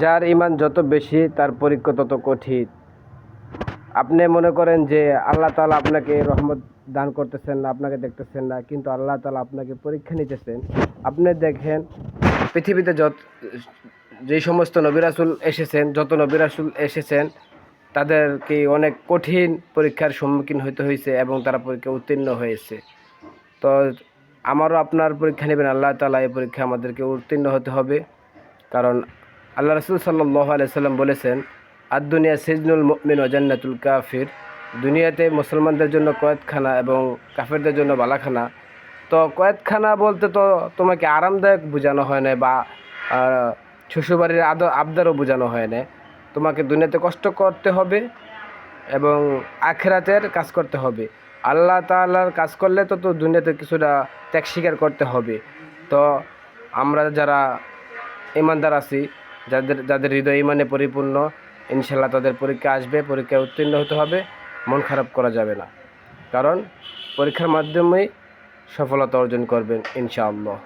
যার ঈমান যত বেশি তার পরীক্ষা তত কঠিন। আপনি মনে করেন যে আল্লাহ তাআলা আপনাকে রহমত দান করতেছেন না, আপনাকে দেখতেছেন না, কিন্তু আল্লাহ তাআলা আপনাকে পরীক্ষা নিতেছেন। আপনি দেখেন পৃথিবীতে যেই সমস্ত নবী রাসূল এসেছেন, যত নবী রাসূল এসেছেন তাদেরকে অনেক কঠিন পরীক্ষার সম্মুখীন হতে হয়েছে এবং তারা পরীক্ষা উত্তীর্ণ হয়েছে। তো আমারও আপনার পরীক্ষা নেবেন আল্লাহ তাআলা, এই পরীক্ষা আমাদেরকে উত্তীর্ণ হতে হবে। কারণ আল্লাহ রাসূল সাল্লাল্লাহু আলাইহি সাল্লাম বলেছেন, আদ-দুনিয়া সিজনুল মুমিন ওয়া জান্নাতুল কাফির। দুনিয়াতে মুসলমানদের জন্য কয়েদখানা এবং কাফেরদের জন্য বালাখানা। তো কয়েদখানা বলতে তো তোমাকে আরামদায়ক বোঝানো হয় না বা শ্বশুরবাড়ির আবদারও বোঝানো হয় না। তোমাকে দুনিয়াতে কষ্ট করতে হবে এবং আখিরাতের কাজ করতে হবে। আল্লাহ তাআলার কাজ করলে তো দুনিয়াতে কিছুটা ত্যাগ স্বীকার করতে হবে। তো আমরা যারা ঈমানদার আছি, যাদের হৃদয় ঈমানে পরিপূর্ণ, ইনশাআল্লাহ তাদের পরীক্ষা আসবে, পরীক্ষায় উত্তীর্ণ হতে হবে। মন খারাপ করা যাবে না, কারণ পরীক্ষার মাধ্যমেই সফলতা অর্জন করবেন ইনশাআল্লাহ।